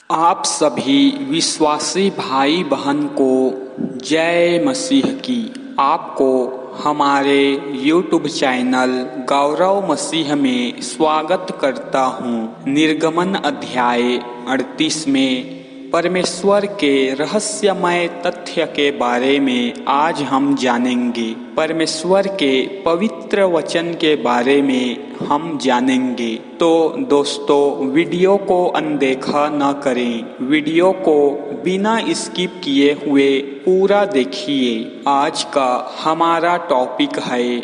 आप सभी विश्वासी भाई बहन को जय मसीह की। आपको हमारे YouTube चैनल गौरव मसीह में स्वागत करता हूँ। निर्गमन अध्याय 38 में परमेश्वर के रहस्यमय तथ्य के बारे में आज हम जानेंगे। परमेश्वर के पवित्र वचन के बारे में हम जानेंगे। तो दोस्तों, वीडियो को अनदेखा न करें, वीडियो को बिना स्किप किए हुए पूरा देखिए। आज का हमारा टॉपिक है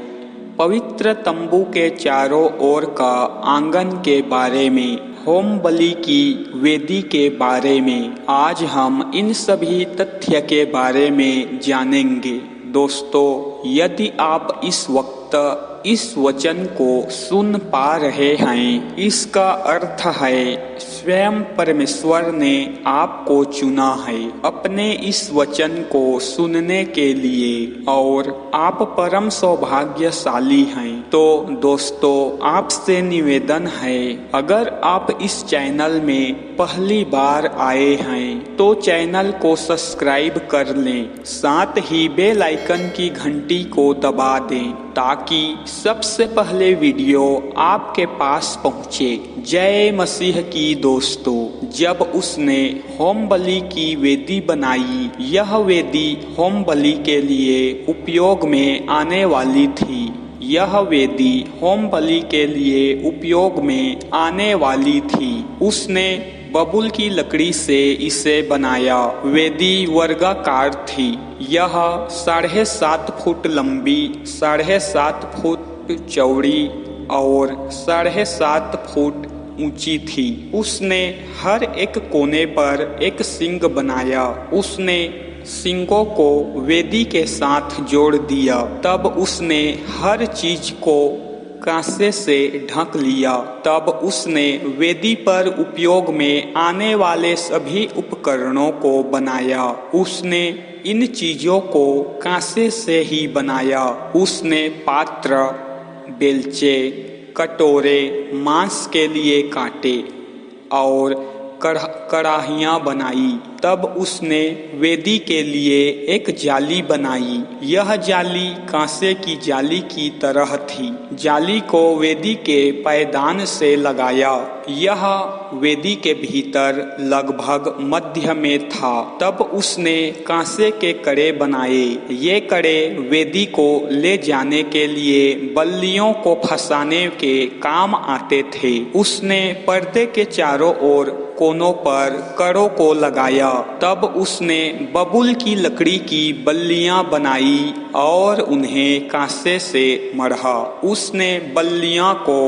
पवित्र तंबू के चारों ओर का आंगन के बारे में, होम बलि की वेदी के बारे में। आज हम इन सभी तथ्य के बारे में जानेंगे। दोस्तों, यदि आप इस वक्त इस वचन को सुन पा रहे हैं, इसका अर्थ है स्वयं परमेश्वर ने आपको चुना है अपने इस वचन को सुनने के लिए और आप परम सौभाग्यशाली हैं। तो दोस्तों, आपसे निवेदन है, अगर आप इस चैनल में पहली बार आए हैं तो चैनल को सब्सक्राइब कर लें, साथ ही बेल आइकन की घंटी को दबा दें ताकि सबसे पहले वीडियो आपके पास पहुंचे। जय मसीह की। दोस्तों, जब उसने होम बलि की वेदी बनाई, यह वेदी होम बलि के लिए उपयोग में आने वाली थी। यह वेदी होम बलि के लिए उपयोग में आने वाली थी। उसने बबूल की लकड़ी से इसे बनाया। वेदी वर्गाकार थी। यह 7.5 फुट लंबी, 7.5 फुट चौड़ी और 7.5 फुट ऊंची थी। उसने हर एक कोने पर एक सींग बनाया। उसने सींगों को वेदी के साथ जोड़ दिया। तब उसने हर चीज को कांसे से ढक लिया। तब उसने वेदी पर उपयोग में आने वाले सभी उपकरणों को बनाया। उसने इन चीजों को कांसे से ही बनाया। उसने पात्र, बेलचे, कटोरे, मांस के लिए कांटे और कड़ाहियाँ बनाई। तब उसने वेदी के लिए एक जाली बनाई। यह जाली कांसे की जाली की तरह थी। जाली को वेदी के पायदान से लगाया। यह वेदी के भीतर लगभग मध्य में था। तब उसने कांसे के कड़े बनाए। ये कड़े वेदी को ले जाने के लिए बल्लियों को फंसाने के काम आते थे। उसने पर्दे के चारों ओर कोनों पर कड़ों को लगाया। तब उसने बबूल की लकड़ी की बल्लियां बनाई और उन्हें कांसे से मढ़ा। उसने बल्लियां को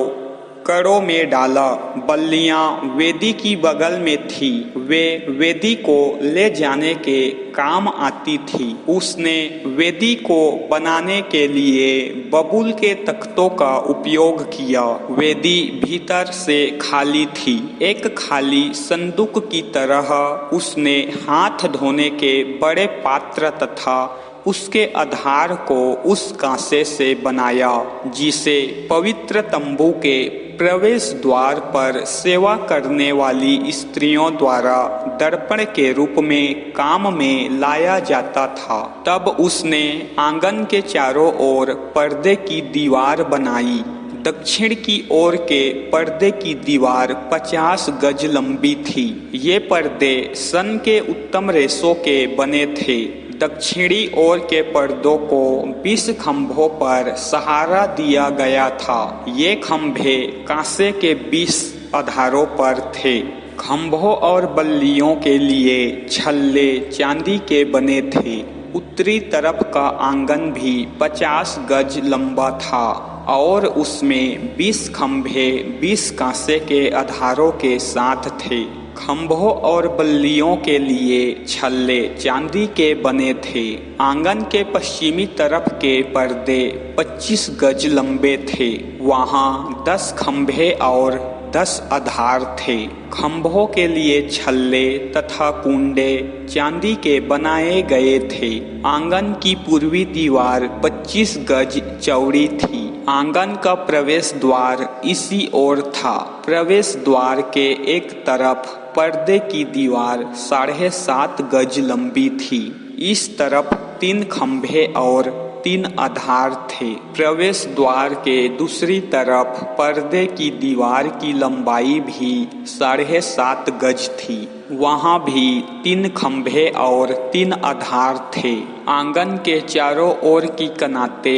कड़ों में डाला। बल्लियां वेदी की बगल में थी। वे वेदी को ले जाने के काम आती थी। उसने वेदी को बनाने के लिए बबूल के तख्तों का उपयोग किया। वेदी भीतर से खाली थी, एक खाली संदूक की तरह। उसने हाथ धोने के बड़े पात्र तथा उसके आधार को उस कांसे से बनाया जिसे पवित्र तंबू के प्रवेश द्वार पर सेवा करने वाली स्त्रियों द्वारा दर्पण के रूप में काम में लाया जाता था। तब उसने आंगन के चारों ओर पर्दे की दीवार बनाई। दक्षिण की ओर के पर्दे की दीवार 50 गज लंबी थी। ये पर्दे सन के उत्तम रेशों के बने थे। दक्षिणी ओर के पर्दों को 20 खंभों पर सहारा दिया गया था। ये खंभे कांसे के 20 आधारों पर थे। खंभों और बल्लियों के लिए छल्ले चांदी के बने थे। उत्तरी तरफ का आंगन भी 50 गज लंबा था और उसमें 20 खंभे 20 कांसे के आधारों के साथ थे। खंभों और बल्लियों के लिए छल्ले चांदी के बने थे। आंगन के पश्चिमी तरफ के पर्दे 25 गज लंबे थे। वहाँ 10 खंभे और 10 आधार थे। खंभों के लिए छल्ले तथा कुंडे चांदी के बनाए गए थे। आंगन की पूर्वी दीवार 25 गज चौड़ी थी। आंगन का प्रवेश द्वार इसी ओर था। प्रवेश द्वार के एक तरफ पर्दे की दीवार 7.5 गज लंबी थी। इस तरफ 3 खंभे और 3 आधार थे। प्रवेश द्वार के दूसरी तरफ पर्दे की दीवार की लंबाई भी 7.5 गज थी। वहां भी 3 खंभे और 3 आधार थे। आंगन के चारों ओर की कनाते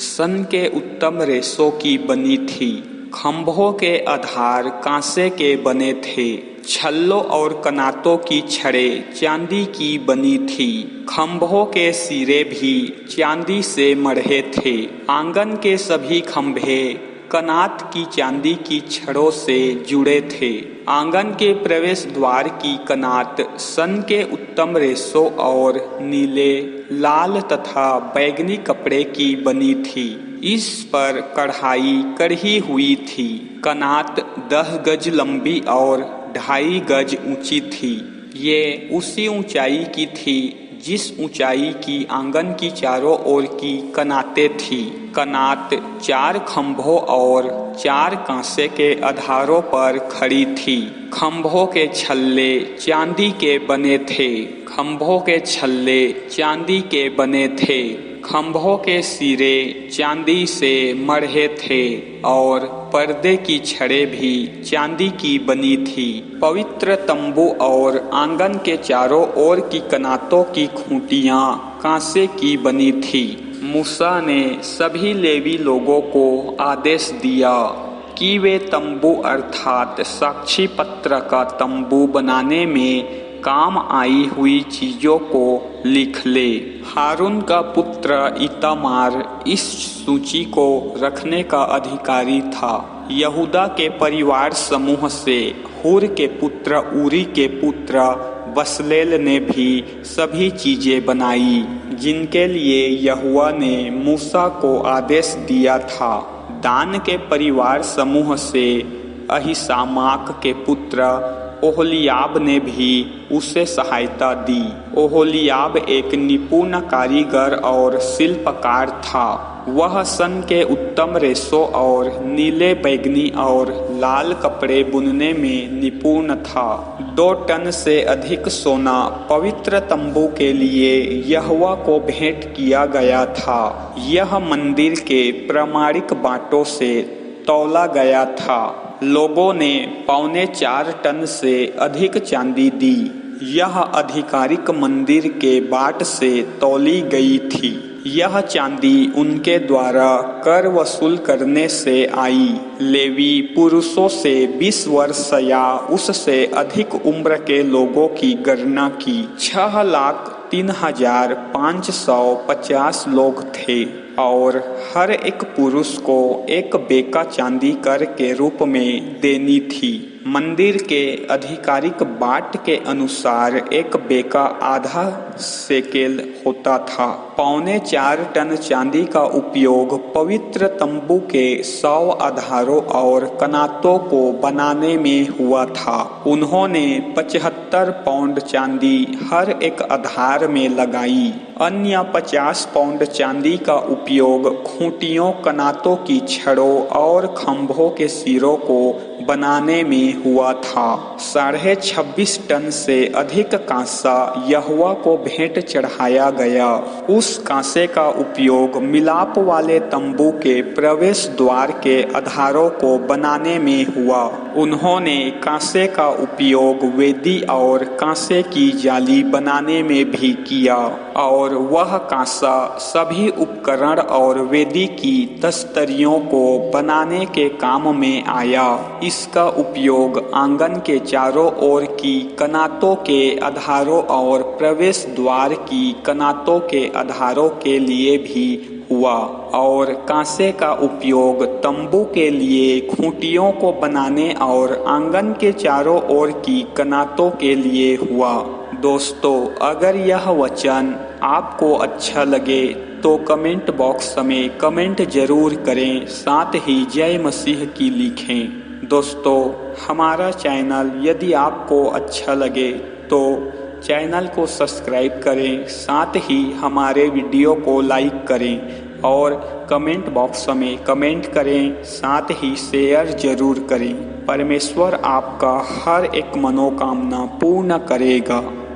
सन के उत्तम रेशों की बनी थी। खंभों के आधार कांसे के बने थे। छल्लों और कनातों की छड़ें चांदी की बनी थी। खंभों के सिरे भी चांदी से मढ़े थे। आंगन के सभी खंभे कनात की चांदी की छड़ों से जुड़े थे। आंगन के प्रवेश द्वार की कनात सन के उत्तम रेशों और नीले, लाल तथा बैंगनी कपड़े की बनी थी। इस पर कढ़ाई कढ़ी हुई थी। कनात 10 गज लंबी और 2.5 गज ऊंची थी। ये उसी ऊंचाई की थी जिस ऊंचाई की आंगन की चारों ओर की कनातें थी। कनात 4 खंभों और 4 कांसे के आधारों पर खड़ी थी। खंभों के छल्ले चांदी के बने थे। खंभों के छल्ले चांदी के बने थे। खंभों के सिरे चांदी से मढ़े थे और पर्दे की छड़ें भी चांदी की बनी थी। पवित्र तंबू और आंगन के चारों ओर की कनातों की खूंटियां कांसे की बनी थी। मूसा ने सभी लेवी लोगों को आदेश दिया कि वे तंबू अर्थात साक्षी पत्र का तंबू बनाने में काम आई हुई चीजों को लिख ले। हारून का पुत्र इतामार इस सूची को रखने का अधिकारी था। यहूदा के परिवार समूह से हूर के पुत्र उरी के पुत्र बसलेल ने भी सभी चीजें बनाई जिनके लिए यहोवा ने मूसा को आदेश दिया था। दान के परिवार समूह से अहीसामाक के पुत्र ओहोलियाब ने भी उसे सहायता दी। ओहोलियाब एक निपुण कारीगर और शिल्पकार था। वह सन के उत्तम रेशों और नीले, बैंगनी और लाल कपड़े बुनने में निपुण था। 2 टन से अधिक सोना पवित्र तंबू के लिए यहोवा को भेंट किया गया था। यह मंदिर के प्रामाणिक बाटों से तौला गया था। लोगों ने 4.25 टन से अधिक चांदी दी। यह आधिकारिक मंदिर के बाट से तौली गई थी। यह चांदी उनके द्वारा कर वसूल करने से आई। लेवी पुरुषों से 20 वर्ष या उससे अधिक उम्र के लोगों की गणना की। 6,03,550 लोग थे और हर एक पुरुष को 1 बेका चांदी कर के रूप में देनी थी। मंदिर के आधिकारिक बाट के अनुसार 1 बेका आधा शेकेल होता था। 4.25 टन चांदी का उपयोग पवित्र तंबू के 100 आधारों और कनातों को बनाने में हुआ था। उन्होंने 75 पाउंड चांदी हर एक आधार में लगाई। अन्य 50 पाउंड चांदी का उपयोग खूंटियों, कनातों की छड़ों और खंभों के सिरों को बनाने में हुआ था। 26.5 टन से अधिक कांसा यहोवा को भेंट चढ़ाया गया। उस कांसे का उपयोग मिलाप वाले तंबू के प्रवेश द्वार के आधारों को बनाने में हुआ। उन्होंने कांसे का उपयोग वेदी और कांसे की जाली बनाने में भी किया और वह कांसा सभी उपकरण और वेदी की तस्तरियों को बनाने के काम में आया। इसका उपयोग आंगन के चारों ओर की कनातों के आधारों और प्रवेश द्वार की कनातों के आधारों के लिए भी हुआ और कांसे का उपयोग तंबू के लिए खूंटियों को बनाने और आंगन के चारों ओर की कनातों के लिए हुआ। दोस्तों, अगर यह वचन आपको अच्छा लगे तो कमेंट बॉक्स में कमेंट जरूर करें, साथ ही जय मसीह की लिखें। दोस्तों, हमारा चैनल यदि आपको अच्छा लगे तो चैनल को सब्सक्राइब करें, साथ ही हमारे वीडियो को लाइक करें। और कमेंट बॉक्स में कमेंट करें, साथ ही शेयर जरूर करें। परमेश्वर आपका हर एक मनोकामना पूर्ण करेगा।